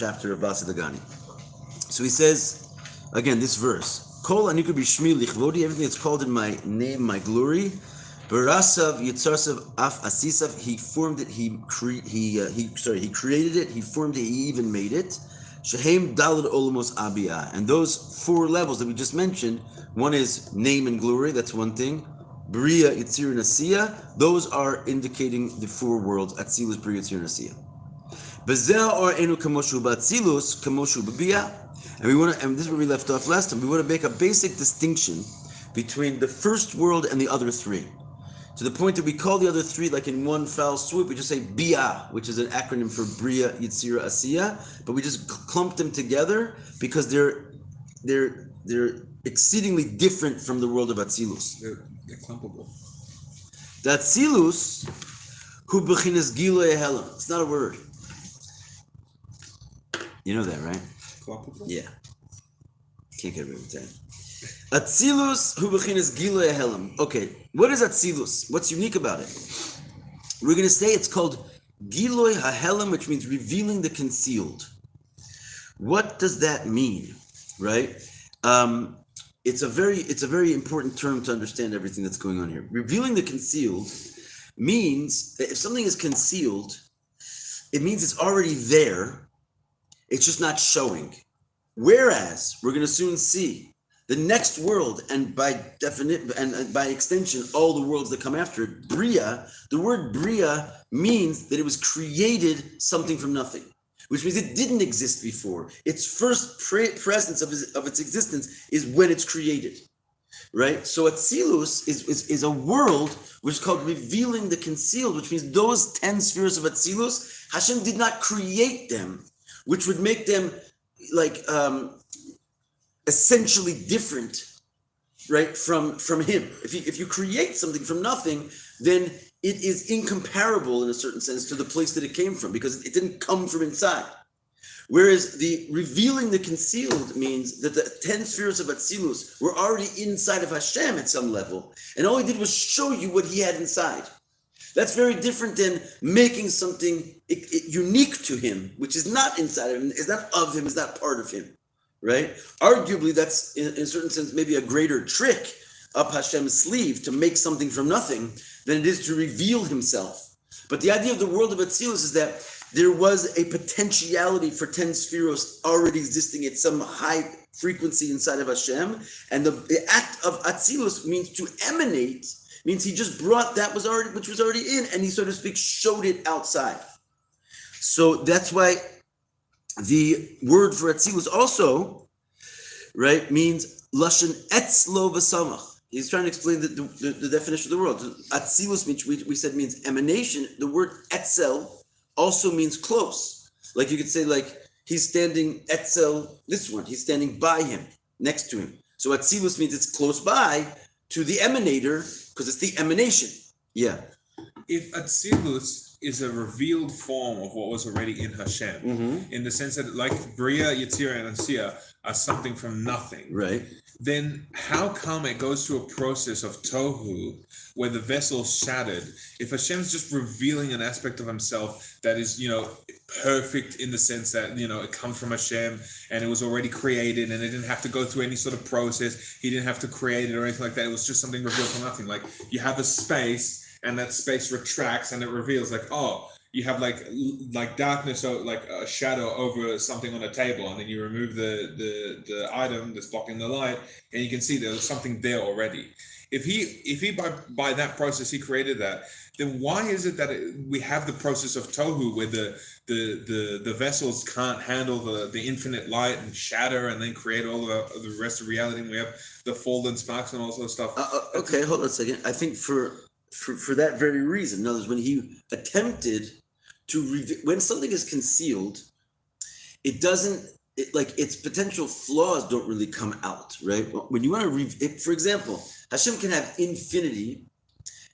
chapter of Basi L'gani. So he says, again, this verse, Kol anikru b'shmi lichvodi, everything that's called in my name, my glory. Barasav yitzarsav af asisav, he formed it, he created it, he formed it, he even made it. Shehem dalad olamos abiyah. And those four levels that we just mentioned, one is name and glory, that's one thing. Bria, Yitzir, and Asiya, those are indicating the four worlds, Atzilus, Bria, Yitzir, and Asiya. Bezel or enu kamoshu b'Atzilus, kamoshu b'Bia. And this is where we left off last time. We want to make a basic distinction between the first world and the other three. To the point that we call the other three, like in one foul swoop, we just say Bia, which is an acronym for Bria, Yitzira, Asiya, but we just clump them together because they're exceedingly different from the world of Atzilus. They're clumpable. The Atzilus, hu b'chinas giloy helam. It's not a word. You know that, right? Clumpable? Yeah. Can't get away with that. Atzilus hu b'chinas giloy helam. Okay, what is Atzilus? What's unique about it? We're going to say it's called giloy hahelam, which means revealing the concealed. What does that mean, right? It's a very important term to understand everything that's going on here. Revealing the concealed means that if something is concealed, it means it's already there. It's just not showing. Whereas we're going to soon see the next world, and by definition and by extension, all the worlds that come after it, Bria. The word Bria means that it was created something from nothing, which means it didn't exist before. Its first presence of its existence is when it's created, right? So Atzilus is a world which is called revealing the concealed, which means those 10 spheres of Atzilus, Hashem did not create them, which would make them like essentially different, right, from him. If you create something from nothing, then it is incomparable in a certain sense to the place that it came from, because it didn't come from inside. Whereas the revealing the concealed means that the 10 spheres of Atzilus were already inside of Hashem at some level, and all he did was show you what he had inside. That's very different than making something unique to him, which is not inside of him, is not of him, is not part of him, right? Arguably, that's in a certain sense maybe a greater trick up Hashem's sleeve to make something from nothing than it is to reveal himself. But the idea of the world of Atzilus is that there was a potentiality for 10 spheros already existing at some high frequency inside of Hashem, and the act of Atzilus means to emanate, means he just brought that which was already in, and he, so to speak, showed it outside. So that's why the word for Atzilus also, right, means Lashon Etzlo V'Samach. He's trying to explain the definition of the world. Atzilus, which we said means emanation. The word etzel also means close. Like you could say, like, he's standing etzel, this one, he's standing by him, next to him. So Atzilus means it's close by to the emanator, because it's the emanation. Yeah. If Atzilus is a revealed form of what was already in Hashem, in the sense that like Bria, Yetzirah, and Asiya are something from nothing, right? Then how come it goes through a process of Tohu where the vessel's shattered? If Hashem's just revealing an aspect of himself that is, perfect in the sense that, it comes from Hashem and it was already created and it didn't have to go through any sort of process. He didn't have to create it or anything like that. It was just something revealed from nothing. Like you have a space and that space retracts and it reveals like, oh, you have like darkness or like a shadow over something on a table, and then you remove the item that's blocking the light, and you can see there's something there already. If he by that process he created that, then why is it that we have the process of Tohu where the vessels can't handle the infinite light and shatter and then create all the rest of reality, and we have the fallen sparks and all sorts of stuff? Okay, hold on a second. I think for that very reason, in other words, when he attempted to when something is concealed, it doesn't, its potential flaws don't really come out, right? When you want to for example, Hashem can have infinity,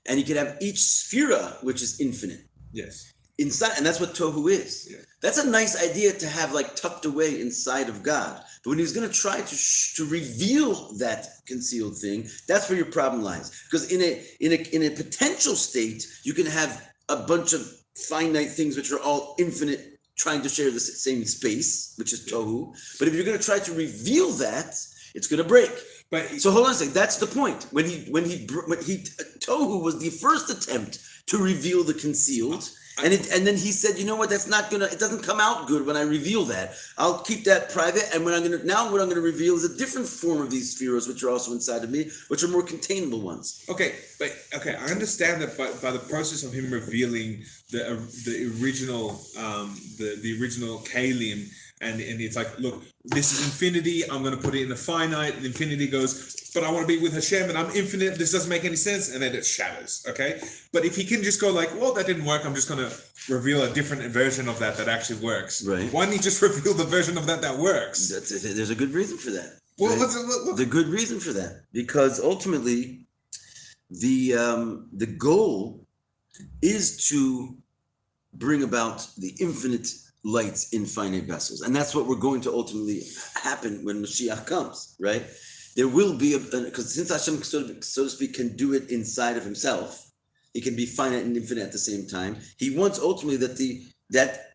and he can have each sphera, which is infinite. Yes. Inside, and that's what Tohu is. Yeah. That's a nice idea to have tucked away inside of God. But when he's going to try to reveal that concealed thing, that's where your problem lies. Because in a potential state, you can have a bunch of finite things which are all infinite trying to share the same space, which is Tohu. But if you're going to try to reveal that, it's going to break. But So hold on a second. That's the point. When Tohu was the first attempt to reveal the concealed, and then he said, you know what? It doesn't come out good when I reveal that. I'll keep that private. And what I'm going to reveal is a different form of these spheres, which are also inside of me, which are more containable ones. Okay, I understand that by the process of him revealing the original the original Kalim, and it's like, look, this is infinity. I'm going to put it in the finite. And infinity goes, but I want to be with Hashem, and I'm infinite. This doesn't make any sense, and then it shatters. Okay, but if he can just go like, well, that didn't work. I'm just going to reveal a different version of that actually works. Right. Why didn't he just reveal the version of that works? There's a good reason for that. Well, right? look. The good reason for that, because ultimately, the goal is to bring about the infinite lights in finite vessels, and that's what we're going to ultimately happen when Mashiach comes. Right? There will be because since Hashem, so to speak, can do it inside of himself, he can be finite and infinite at the same time. He wants ultimately that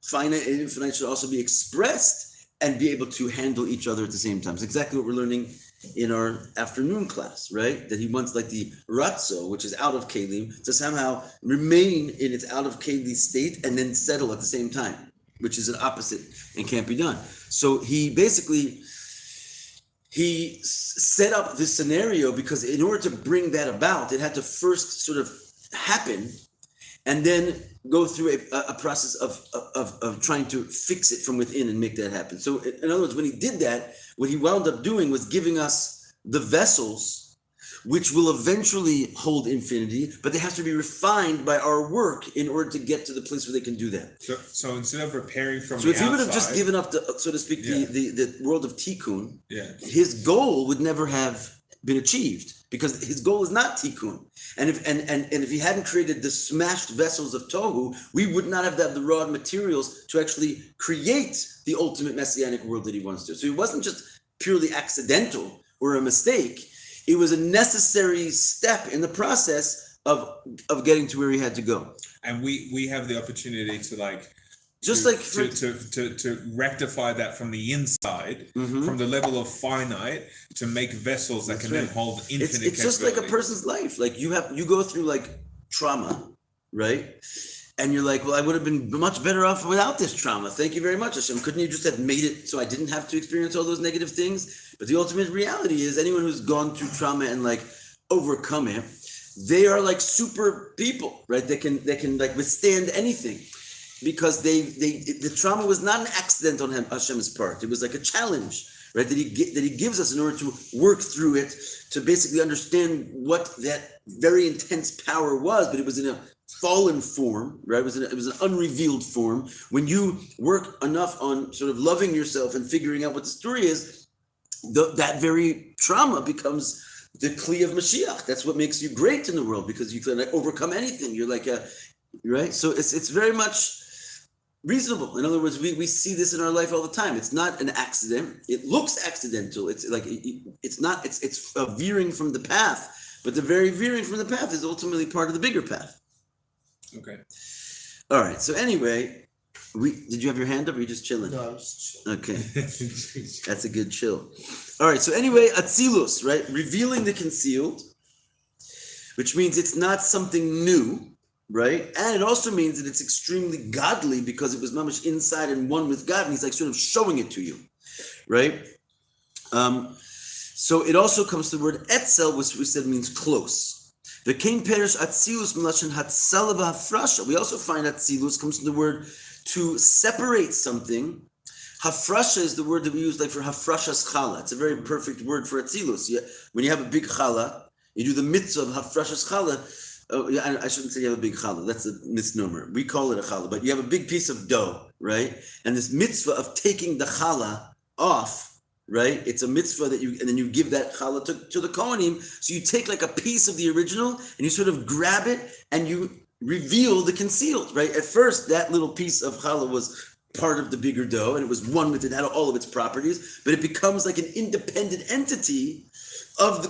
finite and infinite should also be expressed and be able to handle each other at the same time. It's exactly what we're learning in our afternoon class, right? That he wants like the ratzo, which is out of kelim, to somehow remain in its out of kelim state and then settle at the same time, which is an opposite and can't be done. So he basically, he set up this scenario because in order to bring that about, it had to first sort of happen and then go through a process of trying to fix it from within and make that happen. So in other words, when he did that, what he wound up doing was giving us the vessels which will eventually hold infinity, but they have to be refined by our work in order to get to the place where they can do that. So instead of repairing from so the if he would have outside, just given up, so to speak, the world of tikkun, his goal would never have been achieved because his goal is not tikkun. And if he hadn't created the smashed vessels of Tohu, we would not have the raw materials to actually create the ultimate messianic world that he wants to. So it wasn't just purely accidental or a mistake. It was a necessary step in the process of getting to where he had to go. And we have the opportunity to to rectify that from the inside, from the level of finite, to make vessels that can then hold infinite. It's just like a person's life. Like you go through like trauma, right? And you're like, well, I would have been much better off without this trauma. Thank you very much, Hashem. Couldn't you just have made it so I didn't have to experience all those negative things? But the ultimate reality is anyone who's gone through trauma and like overcome it, they are like super people, right? They can like withstand anything. Because the trauma was not an accident on Hashem's part. It was like a challenge, right? That he gives us in order to work through it, to basically understand what that very intense power was. But it was in a fallen form, right? It was an unrevealed form. When you work enough on sort of loving yourself and figuring out what the story is, that very trauma becomes the kli of Mashiach. That's what makes you great in the world, because you can like overcome anything. You're like right? So it's very much reasonable. In other words, we see this in our life all the time. It's not an accident. It looks accidental. It's like it's not. It's a veering from the path. But the very veering from the path is ultimately part of the bigger path. Okay. All right. So anyway, did you have your hand up? Or are you just chilling? No, I'm just chilling. Okay. That's a good chill. All right. So anyway, atzilus, right? Revealing the concealed, which means it's not something new. Right? And it also means that it's extremely godly because it was mamash inside and one with God, and he's like sort of showing it to you. Right? So it also comes to the word etzel, which we said means close. The kain perish atzilus milashon hatzala v'hafrasha. We also find atzilus comes from the word to separate something. Hafrasha is the word that we use like for hafrashas chala. It's a very perfect word for atzilus. When you have a big chala, you do the mitzvah of hafrashas chala. Oh, yeah, I shouldn't say you have a big challah. That's a misnomer. We call it a challah, but you have a big piece of dough, right? And this mitzvah of taking the challah off, right? It's a mitzvah that and then you give that challah to the kohanim. So you take like a piece of the original and you sort of grab it and you reveal the concealed, right? At first, that little piece of challah was part of the bigger dough and it was one with it, had all of its properties, but it becomes like an independent entity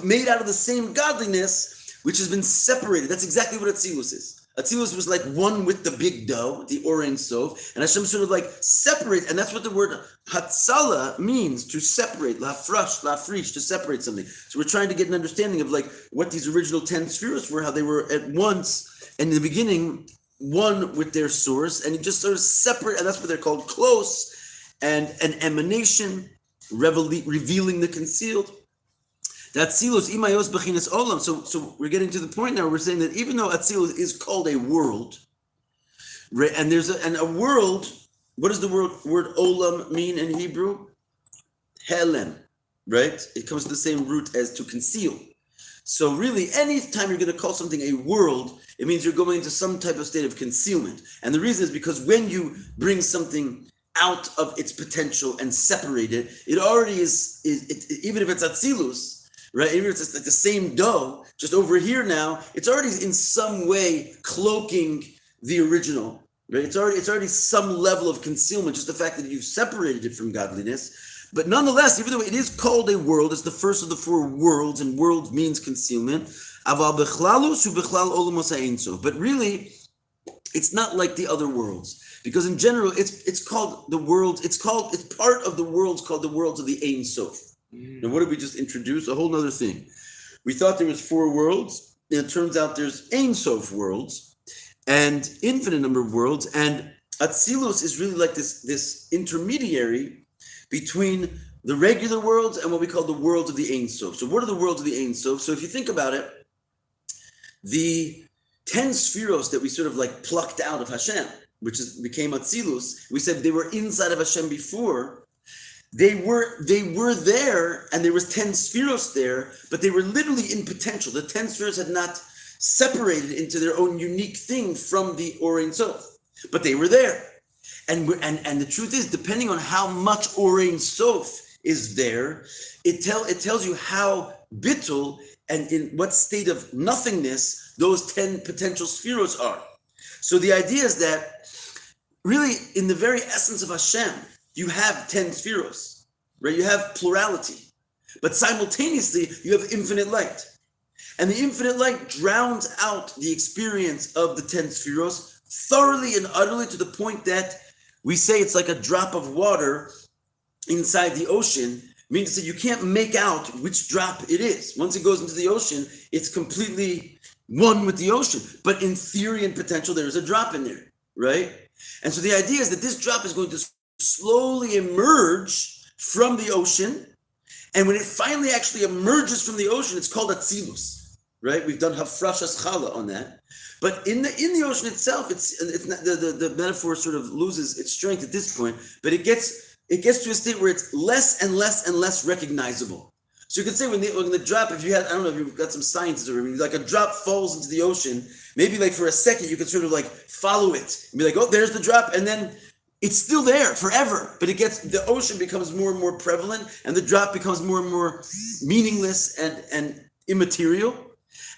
made out of the same godliness, which has been separated. That's exactly what Atzilus is. Atzilus was like one with the big dough, the Or Ein Sof, and Hashem sort of like separate, and that's what the word Hatzala means, to separate, lafrish, to separate something. So we're trying to get an understanding of like what these original 10 spheres were, how they were at once, and in the beginning, one with their source, and just sort of separate, and that's what they're called, close, and an emanation, revealing the concealed. That Atzilus imayos bechinas olam. So we're getting to the point now. We're saying that even though Atzilus is called a world, right, and there's a world. What does the word olam mean in Hebrew? Helem, right? It comes to the same root as to conceal. So really, any time you're going to call something a world, it means you're going into some type of state of concealment. And the reason is because when you bring something out of its potential and separate it, it already is even if it's Atzilus. Right, even if it's like the same dough, just over here now, it's already in some way cloaking the original. Right, it's already some level of concealment. Just the fact that you've separated it from godliness, but nonetheless, even though it is called a world, it's the first of the four worlds, and world means concealment. But really, it's not like the other worlds, because in general, it's called the world. It's part of the worlds called the worlds of the Ein Sof. Now, what did we just introduce? A whole nother thing. We thought there was four worlds. And it turns out there's Ein Sof worlds and infinite number of worlds. And Atzilus is really like this intermediary between the regular worlds and what we call the worlds of the Ein Sof. So what are the worlds of the Ein Sof? So if you think about it, the 10 spheros that we sort of like plucked out of Hashem, which became Atzilus, we said they were inside of Hashem before. They were there, and there was 10 spheros there, but they were literally in potential. The 10 spheros had not separated into their own unique thing from the Or Ein Sof, but they were there. And the truth is, depending on how much Or Ein Sof is there, it tells you how bittul and in what state of nothingness those 10 potential spheros are. So the idea is that really, in the very essence of Hashem, you have 10 spheros, right? You have plurality, but simultaneously you have infinite light. And the infinite light drowns out the experience of the 10 spheros thoroughly and utterly, to the point that we say it's like a drop of water inside the ocean, means that you can't make out which drop it is. Once it goes into the ocean, it's completely one with the ocean. But in theory and potential, there is a drop in there, right? And so the idea is that this drop is going to slowly emerge from the ocean, and when it finally actually emerges from the ocean, it's called Atzilus, right? We've done Hafrashas Chala on that, but in the ocean itself, it's not, the metaphor sort of loses its strength at this point, but it gets to a state where it's less and less and less recognizable. So you could say when the drop, if you had, I don't know if you've got some scientists or like a drop falls into the ocean, maybe like for a second you could sort of like follow it and be like, oh, there's the drop, and then it's still there forever, but the ocean becomes more and more prevalent, and the drop becomes more and more meaningless and immaterial.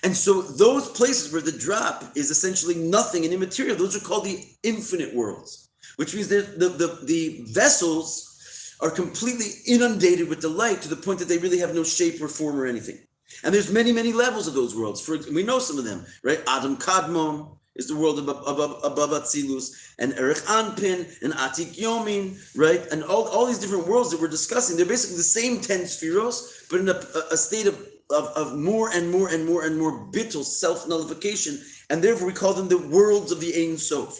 And so those places where the drop is essentially nothing and immaterial, those are called the infinite worlds, which means the vessels are completely inundated with the light to the point that they really have no shape or form or anything. And there's many, many levels of those worlds. We know some of them, right? Adam Kadmon is the world above Atzilus, and Erech Anpin, and Atik Yomin, right? And all these different worlds that we're discussing, they're basically the same 10 spheros, but in a state of more and more and more and more bittul, self-nullification, and therefore we call them the worlds of the Ein Sof.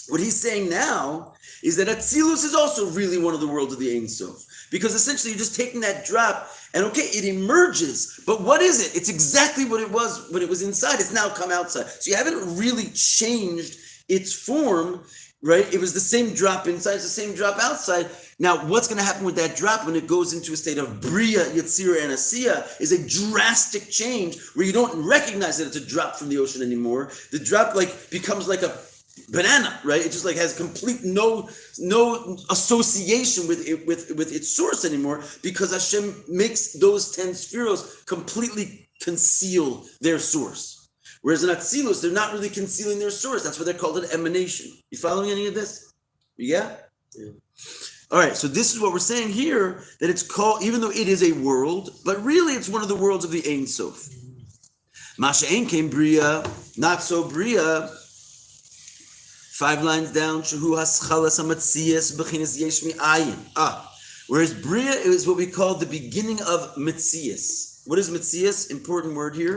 What he's saying now is that Atzilus is also really one of the worlds of the Ein Sof, because essentially you're just taking that drop, and okay, it emerges, but what is it? It's exactly what it was when it was inside. It's now come outside. So you haven't really changed its form, right? It was the same drop inside, it's the same drop outside. Now, what's going to happen with that drop when it goes into a state of Bria, Yetzira, and Asiya is a drastic change where you don't recognize that it's a drop from the ocean anymore. The drop becomes like a banana, right? It just has complete no association with its source anymore, because Hashem makes those 10 spheros completely conceal their source. Whereas in Atzilus, they're not really concealing their source. That's why they're called an emanation. You following any of this? Yeah? All right, so this is what we're saying here, that it's called, even though it is a world, but really it's one of the worlds of the Ein Sof. Masha ein came bria, not so bria. 5 lines down. Shehu haschalas hamatzias b'chinas yesh mi'ayin. Whereas bria is what we call the beginning of mitzias. What is mitzias? Important word here.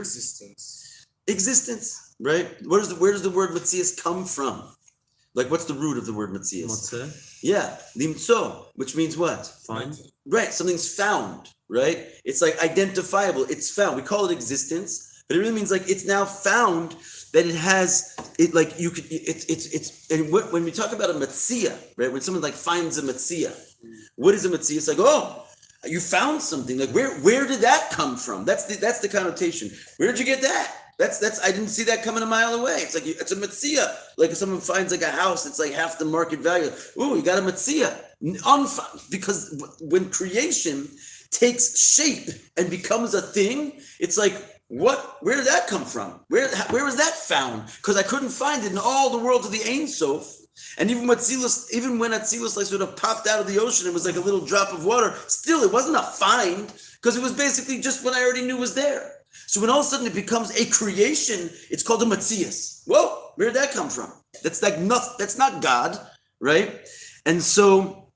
Existence, right? Where does the word mitzias come from? Like, what's the root of the word mitzias? Motzeh. Yeah, limtzo, which means what? Find. Right, something's found, right? It's like identifiable. It's found. We call it existence, but it really means like it's now found that it has it. Like you could, it's. And when we talk about a matzia, right? When someone like finds a matzia, what is a matzia? It's like, oh, you found something. Like where did that come from? That's the connotation. Where did you get that? That's I didn't see that coming a mile away. It's like it's a matzia. Like if someone finds like a house, it's like half the market value. Ooh, you got a matzia. Because when creation takes shape and becomes a thing, it's like, what? Where did that come from? Where was that found? Because I couldn't find it in all the worlds of the Ein Sof. And even when Atzilus like sort of popped out of the ocean, it was like a little drop of water. Still, it wasn't a find because it was basically just what I already knew was there. So when all of a sudden it becomes a creation, it's called a matzias. Whoa, where did that come from? That's like nothing. That's not God, right? And so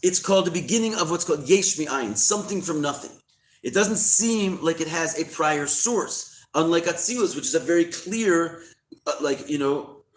it's called the beginning of what's called yesh mi'ayin, something from nothing. It doesn't seem like it has a prior source, unlike Atzilus, which is a very clear,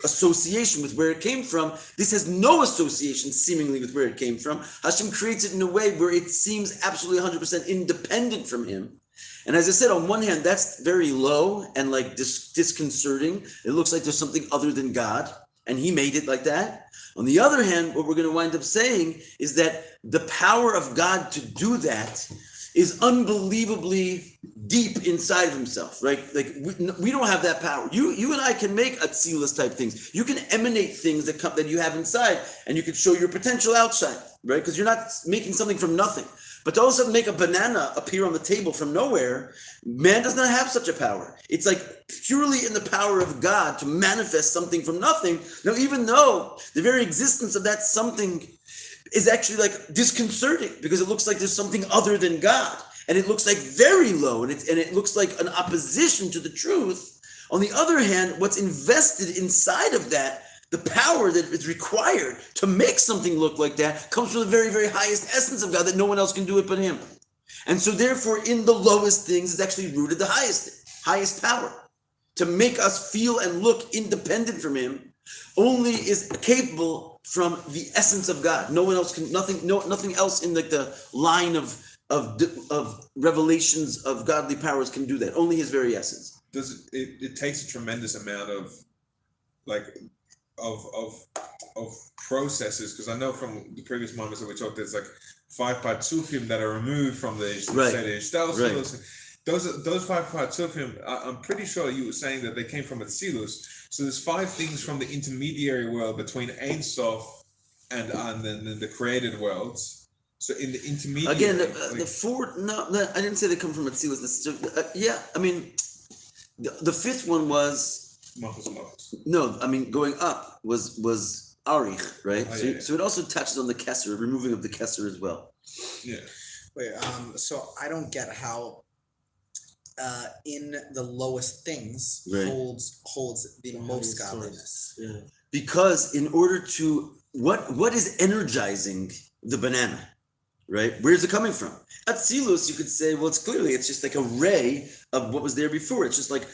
association with where it came from. This has no association seemingly with where it came from. Hashem creates it in a way where it seems absolutely 100% independent from him. And as I said, on one hand, that's very low and like disconcerting. It looks like there's something other than God, and he made it like that. On the other hand, what we're going to wind up saying is that the power of God to do that is unbelievably deep inside of himself, right? Like we don't have that power. You and I can make Atzilus type things. You can emanate things that you have inside, and you can show your potential outside, right? Because you're not making something from nothing. But to all of a sudden make a banana appear on the table from nowhere, man does not have such a power. It's like purely in the power of God to manifest something from nothing. Now, even though the very existence of that something is actually like disconcerting because it looks like there's something other than God, and it looks like very low, and it looks like an opposition to the truth. On the other hand, what's invested inside of that, the power that is required to make something look like that, comes from the very, very highest essence of God that no one else can do it but him. And so therefore, in the lowest things, it's actually rooted the highest power. To make us feel and look independent from him only is capable from the essence of God. No one else can, nothing else in like the line of revelations of godly powers can do that. Only his very essence. It takes a tremendous amount of processes, because I know from the previous moments that we talked, there's like 5 parzufim that are removed from the Right. Those 5 parzufim, I'm pretty sure you were saying that they came from Atzilus. So there's 5 things from the intermediary world between Ein Sof and then the created worlds. So in the intermediary, again, the 4. No, I didn't say they come from Atzilus necessarily. Yeah, I mean, the 5th one was. No, I mean going up was Arich, right? So it also touches on the Kesser, removing of the Kesser as well. Yeah. Wait, so I don't get how in the lowest things holds the most godliness. Yeah. Because in order to what is energizing the banana, right? Where's it coming from? Atzilus, you could say, well, it's just like a ray of what was there before. It's just like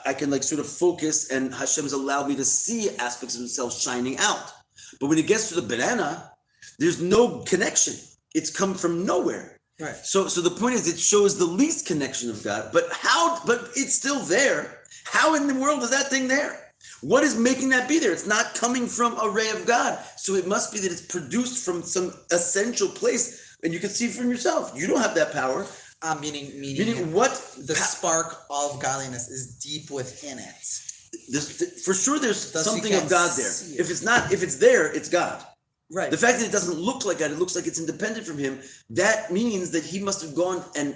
I can like sort of focus, and Hashem's allowed me to see aspects of himself shining out. But when it gets to the banana, there's no connection. It's come from nowhere. Right. So the point is, it shows the least connection of God. But it's still there. How in the world is that thing there? What is making that be there? It's not coming from a ray of God. So it must be that it's produced from some essential place, and you can see from yourself. You don't have that power. Meaning what the spark of godliness is deep within it. For sure, there's something of God there. If it's there, it's God. Right. The fact that it doesn't look like God, it looks like it's independent from him. That means that he must have gone and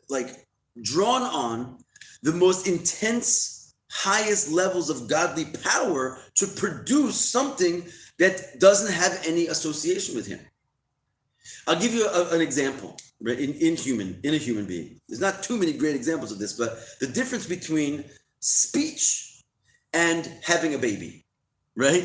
like drawn on the most intense, highest levels of godly power to produce something that doesn't have any association with him. I'll give you an example, right? In a human being. There's not too many great examples of this, but the difference between speech and having a baby, right?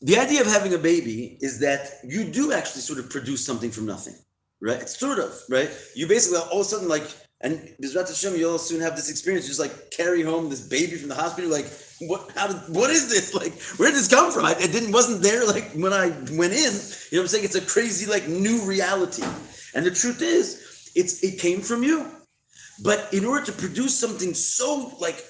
The idea of having a baby is that you do actually sort of produce something from nothing, right? It's sort of, right? You basically all of a sudden, like, and B'ezrat Hashem, you'll soon have this experience. You just like carry home this baby from the hospital. Like, what is this? Like, where did this come from? Wasn't there like when I went in. You know what I'm saying? It's a crazy like new reality. And the truth is, it came from you. But in order to produce something so like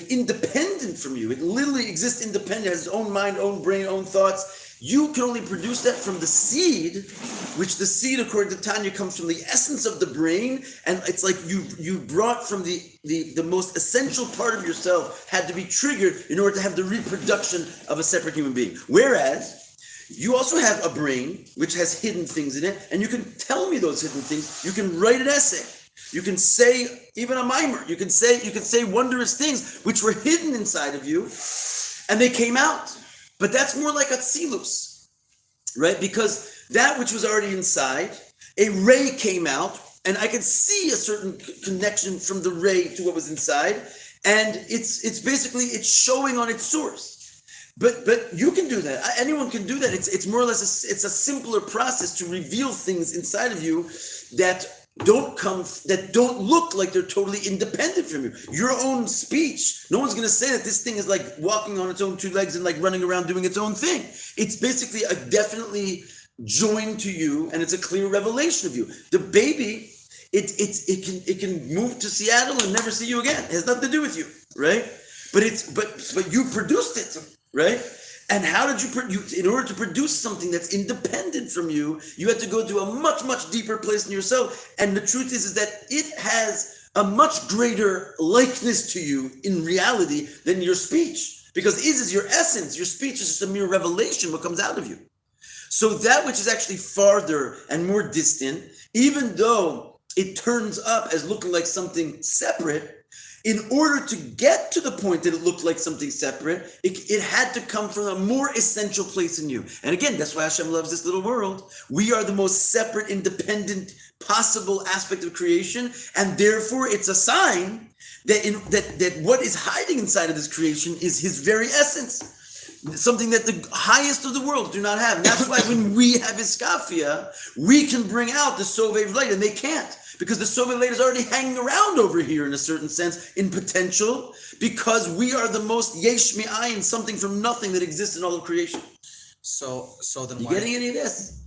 independent from you, it literally exists independent, has its own mind, own brain, own thoughts. You can only produce that from the seed, which the seed, according to Tanya, comes from the essence of the brain, and it's like you brought from the most essential part of yourself had to be triggered in order to have the reproduction of a separate human being. Whereas you also have a brain which has hidden things in it, and you can tell me those hidden things. You can write an essay. You can say even a mimer. You can say wondrous things which were hidden inside of you, and they came out. But that's more like a tzilus, right? Because that which was already inside, a ray came out, and I could see a certain connection from the ray to what was inside, and it's basically it's showing on its source. But you can do that. Anyone can do that. It's more or less it's a simpler process to reveal things inside of you that don't look like they're totally independent from you. Your own speech, no one's going to say that this thing is like walking on its own two legs and like running around doing its own thing. It's basically a definitely joined to you, and it's a clear revelation of you. The baby, it can move to Seattle and never see you again. It has nothing to do with you, right? But you produced it, right? And how did you in order to produce something that's independent from you, you had to go to a much, much deeper place in yourself. And the truth is that it has a much greater likeness to you in reality than your speech. Because is your essence, your speech is just a mere revelation, what comes out of you. So that which is actually farther and more distant, even though it turns up as looking like something separate, in order to get to the point that it looked like something separate, it had to come from a more essential place in you. And again, that's why Hashem loves this little world. We are the most separate, independent, possible aspect of creation, and therefore it's a sign that what is hiding inside of this creation is His very essence. Something that the highest of the world do not have. And that's why when we have Iskafia, we can bring out the Sovev light, and they can't. Because the Sovev light is already hanging around over here in a certain sense, in potential, because we are the most Yesh Mi'ayin, something from nothing that exists in all of creation. So then you why? Getting any of this?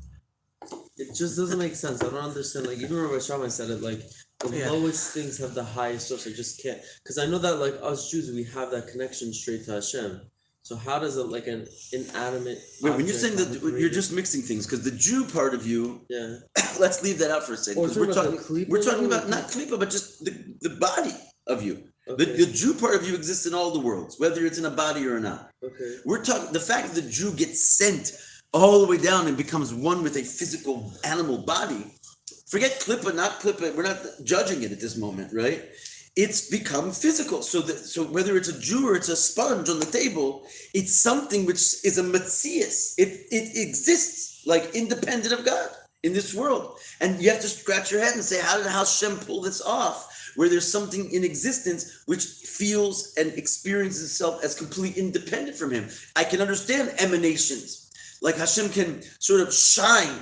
It just doesn't make sense. I don't understand. Like, even Rabbi Shammai said it, like, the lowest things have the highest source. I just can't. Because I know that, like, us Jews, we have that connection straight to Hashem. So how does it, like, an inanimate... Wait, when you're saying that, you're just mixing things, because the Jew part of you... Yeah. Let's leave that out for a second. We're talking about not klipa, but just the body of you. Okay. The Jew part of you exists in all the worlds, whether it's in a body or not. Okay. We're talking the fact that the Jew gets sent all the way down and becomes one with a physical animal body. Forget klipa, not klipa. We're not judging it at this moment, right? It's become physical. So whether it's a Jew or it's a sponge on the table, it's something which is a metzius. It exists like independent of God in this world. And you have to scratch your head and say, how did Hashem pull this off? Where there's something in existence which feels and experiences itself as completely independent from Him. I can understand emanations. Like Hashem can sort of shine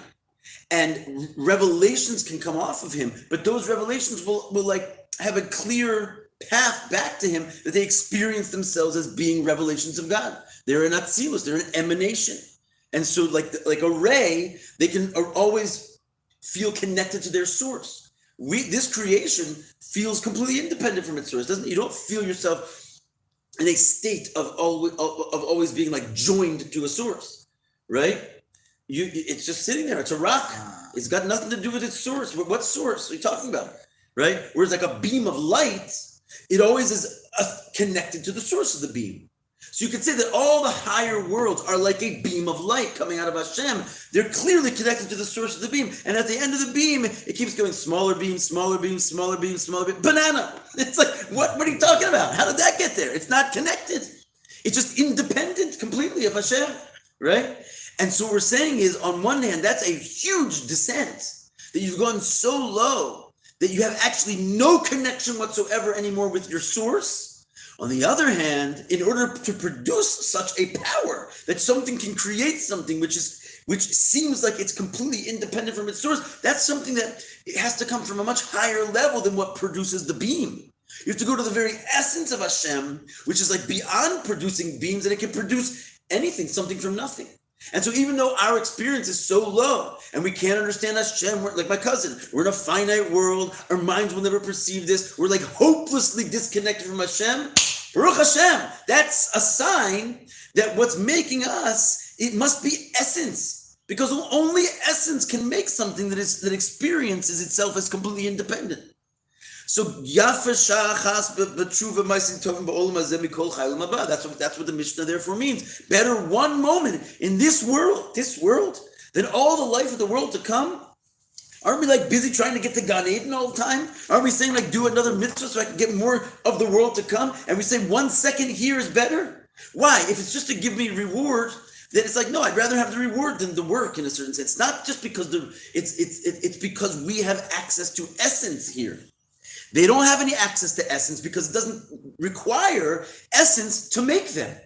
and revelations can come off of Him, but those revelations will like have a clear path back to Him that they experience themselves as being revelations of God. They're an atzilus, they're an emanation. And so like a ray, they can always feel connected to their source. This creation feels completely independent from its source, doesn't it? You don't feel yourself in a state of always being like joined to a source, right? It's just sitting there. It's a rock. It's got nothing to do with its source. What source are you talking about? Right? Whereas like a beam of light, it always is connected to the source of the beam. So you could say that all the higher worlds are like a beam of light coming out of Hashem. They're clearly connected to the source of the beam. And at the end of the beam, it keeps going smaller beam, smaller beam, smaller beam, smaller beam. Banana! It's like, what are you talking about? How did that get there? It's not connected. It's just independent completely of Hashem, right? And so what we're saying is, on one hand, that's a huge descent, that you've gone so low that you have actually no connection whatsoever anymore with your source. On the other hand, in order to produce such a power that something can create something which seems like it's completely independent from its source, that's something that it has to come from a much higher level than what produces the beam. You have to go to the very essence of Hashem, which is like beyond producing beams, and it can produce anything, something from nothing. And so even though our experience is so low and we can't understand Hashem, we're like my cousin, we're in a finite world, our minds will never perceive this, we're like hopelessly disconnected from Hashem. Baruch Hashem, that's a sign that what's making us, it must be essence. Because only essence can make something that experiences itself as completely independent. So Yafa Shachas B'Tshuva Ma'asim Tovim Ba'olam Hazeh Mikol Chayil Haba. That's what the Mishnah therefore means. Better one moment in this world, than all the life of the world to come. Aren't we like busy trying to get to Gan Eden all the time? Aren't we saying like do another mitzvah so I can get more of the world to come? And we say 1 second here is better. Why? If it's just to give me reward, then it's like no, I'd rather have the reward than the work in a certain sense. It's not just because it's because we have access to essence here. They don't have any access to essence because it doesn't require essence to make them.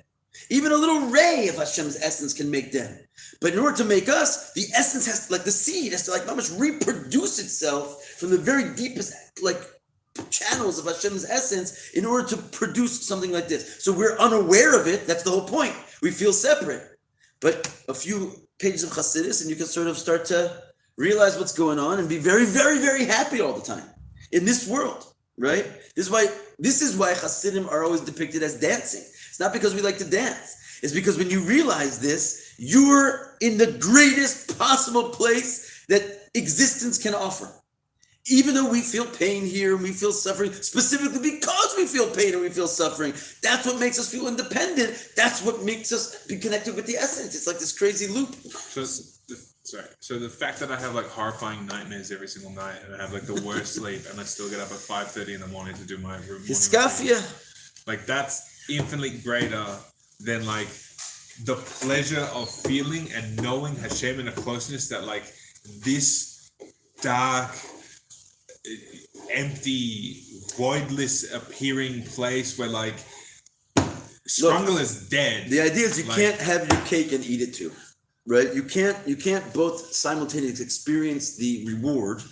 Even a little ray of Hashem's essence can make them. But in order to make us, the essence has to, like the seed, has to like almost reproduce itself from the very deepest like channels of Hashem's essence in order to produce something like this. So we're unaware of it. That's the whole point. We feel separate. But a few pages of Chassidus and you can sort of start to realize what's going on and be very, very, very happy all the time. In this world, right? This is why Hasidim are always depicted as dancing. It's not because we like to dance. It's because when you realize this, you're in the greatest possible place that existence can offer. Even though we feel pain here and we feel suffering, specifically because we feel pain and we feel suffering, that's what makes us feel independent. That's what makes us be connected with the essence. It's like this crazy loop. So the fact that I have like horrifying nightmares every single night and I have like the worst sleep and I still get up at 5:30 in the morning to do my room. Hiskafia. Like that's infinitely greater than like the pleasure of feeling and knowing Hashem in a closeness that like this dark, empty, voidless appearing place where like struggle is dead. The idea is you can't have your cake and eat it too. Right? You can't both simultaneously experience the reward,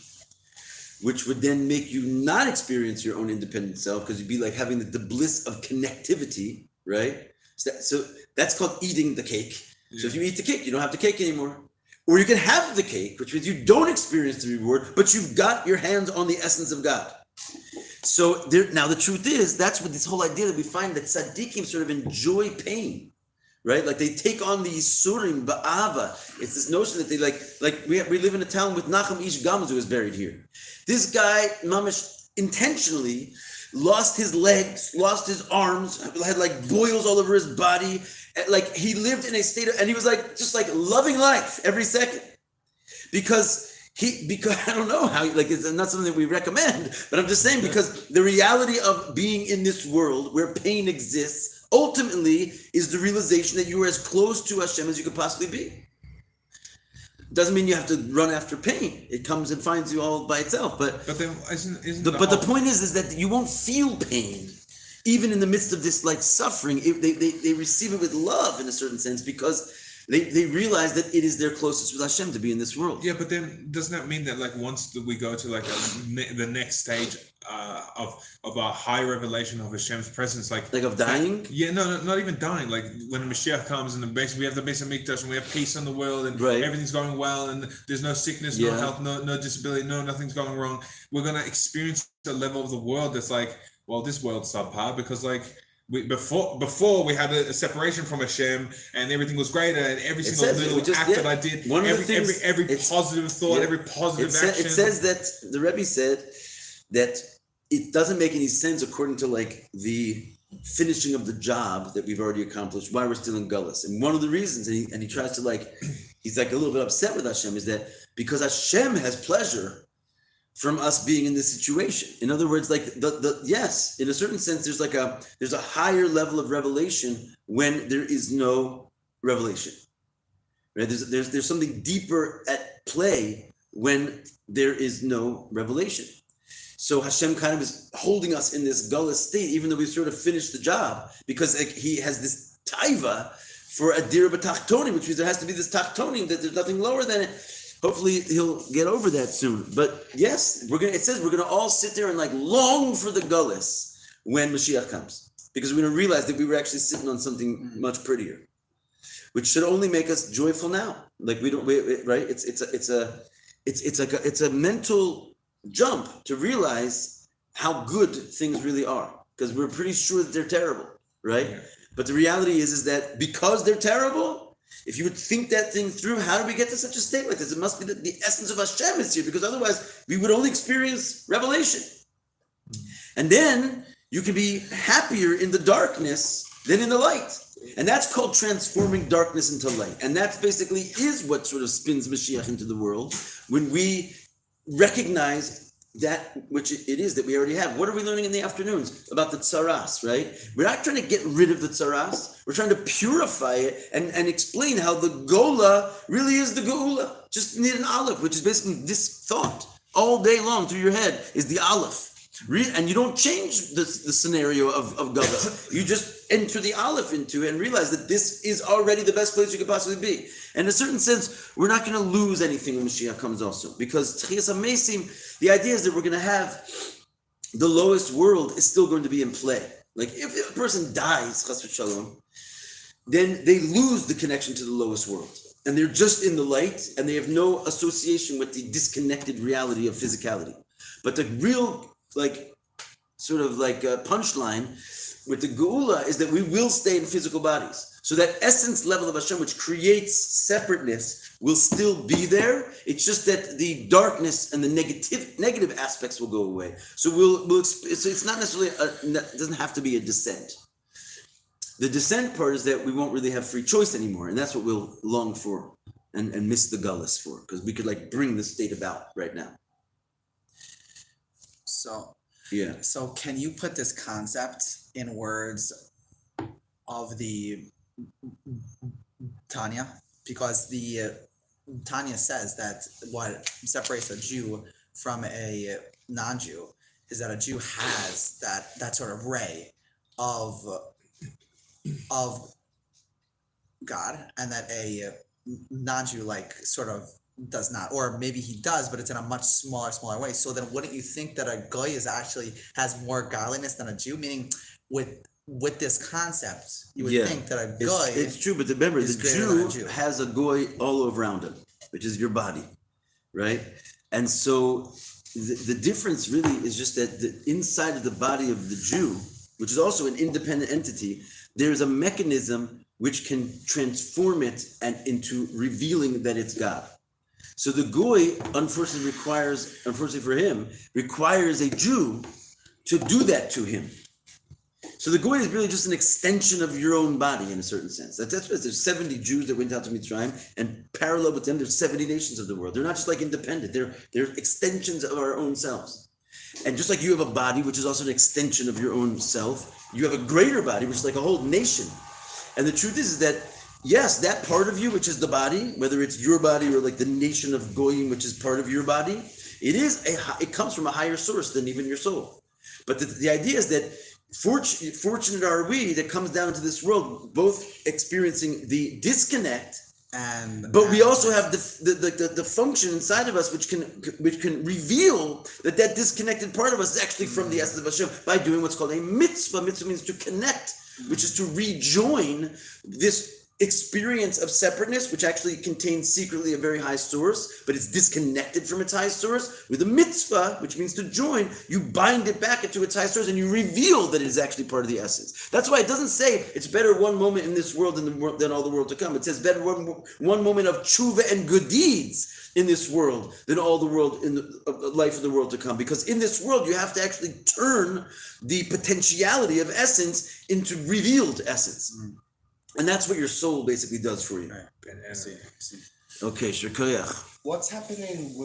which would then make you not experience your own independent self, because you'd be like having the bliss of connectivity, right? So that's called eating the cake. Yeah. So if you eat the cake, you don't have the cake anymore. Or you can have the cake, which means you don't experience the reward, but you've got your hands on the essence of God. So now the truth is, that's what this whole idea that we find that tzaddikim sort of enjoy pain. Right, like they take on these surim ba'ava. It's this notion that they like we live in a town with Nachum Ish Gamzu who is buried here. This guy, mamish, intentionally lost his legs, lost his arms, had like boils all over his body. Like he lived in a state of, and he was like just like loving life every second, because I don't know how, like it's not something that we recommend, but I'm just saying because the reality of being in this world where pain exists ultimately is the realization that you are as close to Hashem as you could possibly be. Doesn't mean you have to run after pain. It comes and finds you all by itself. But then the point is that you won't feel pain, even in the midst of this like suffering. They receive it with love in a certain sense because they realize that it is their closest with Hashem to be in this world. Yeah, but then doesn't that mean that like once we go to like the next stage of a high revelation of Hashem's presence, like of dying? Yeah, no, not even dying. Like when the Mashiach comes and we have the Basi L'gani and we have peace in the world and everything's going well and there's no sickness, no health, no disability, nothing's going wrong. We're gonna experience a level of the world that's like, well, this world's subpar because like. Before we had a separation from Hashem and everything was greater and every single little act that I did, every positive thought, every positive action. It says that the Rebbe said that it doesn't make any sense according to like the finishing of the job that we've already accomplished why we're still in Gullus. And one of the reasons, and he tries to like, he's like a little bit upset with Hashem, is that because Hashem has pleasure from us being in this situation. In other words, like yes, in a certain sense, there's a higher level of revelation when there is no revelation. right? There's something deeper at play when there is no revelation. So Hashem kind of is holding us in this gullus state, even though we've sort of finished the job, because like, he has this taiva for a dir b'tachtonim, which means there has to be this tachtonim, that there's nothing lower than it. Hopefully he'll get over that soon. But yes, it says we're gonna all sit there and like long for the gullus when Mashiach comes, because we're gonna realize that we were actually sitting on something much prettier, which should only make us joyful now. Like right? It's a mental jump to realize how good things really are, because we're pretty sure that they're terrible, right? Yeah. But the reality is that because they're terrible, if you would think that thing through, how do we get to such a state like this? It must be that the essence of Hashem is here, because otherwise we would only experience revelation. And then you can be happier in the darkness than in the light. And that's called transforming darkness into light. And that basically is what sort of spins Mashiach into the world, when we recognize that which it is that we already have. What are we learning in the afternoons about the tsaras, right? We're not trying to get rid of the tsaras. We're trying to purify it and explain how the gola really is the geula. Just need an aleph, which is basically this thought all day long through your head is the aleph. And you don't change the scenario of Gavas. You just enter the aleph into it and realize that this is already the best place you could possibly be. And in a certain sense, we're not going to lose anything when Mashiach comes also. Because Tchias HaMesim, the idea is that we're going to have the lowest world is still going to be in play. Like if a person dies, Chas v'Shalom, then they lose the connection to the lowest world. And they're just in the light, and they have no association with the disconnected reality of physicality. But the real punchline with the Geula is that we will stay in physical bodies. So that essence level of Hashem, which creates separateness, will still be there. It's just that the darkness and the negative aspects will go away. So it's not necessarily, it doesn't have to be a descent. The descent part is that we won't really have free choice anymore. And that's what we'll long for and miss the gullus for, because we could bring the state about right now. So, yeah. So can you put this concept in words of the Tanya? Because the Tanya says that what separates a Jew from a non-Jew is that a Jew has that sort of ray of God, and that a non-Jew sort of does not, or maybe he does, but it's in a much smaller way. So then wouldn't you think that a goy has more godliness than a Jew? Meaning with this concept, you would think that a goy it's true, but remember, the Jew has a goy all around him, which is your body, right? And so the difference really is just that the inside of the body of the Jew, which is also an independent entity, there's a mechanism which can transform it and into revealing that it's God. So the goy, unfortunately for him, requires a Jew to do that to him. So the goy is really just an extension of your own body in a certain sense. That's what there's 70 Jews that went out to Mitzrayim, and parallel with them, there's 70 nations of the world. They're not just independent. They're extensions of our own selves. And just like you have a body, which is also an extension of your own self, you have a greater body, which is like a whole nation. And the truth is that, yes, that part of you, which is the body, whether it's your body or the nation of Goyim, which is part of your body, it comes from a higher source than even your soul. But the idea is that fortunate are we that comes down into this world, both experiencing the disconnect, but we also have the function inside of us which can reveal that disconnected part of us is actually from the essence of Hashem by doing what's called a mitzvah. Mitzvah means to connect, which is to rejoin this experience of separateness, which actually contains secretly a very high source, but it's disconnected from its high source. With a mitzvah, which means to join, you bind it back into its high source and you reveal that it is actually part of the essence. That's why it doesn't say it's better one moment in this world than all the world to come. It says better one moment of tshuva and good deeds in this world than all the world in the life of the world to come. Because in this world, you have to actually turn the potentiality of essence into revealed essence. And that's what your soul basically does for you. Right. I see. Okay, shukayach. What's happening with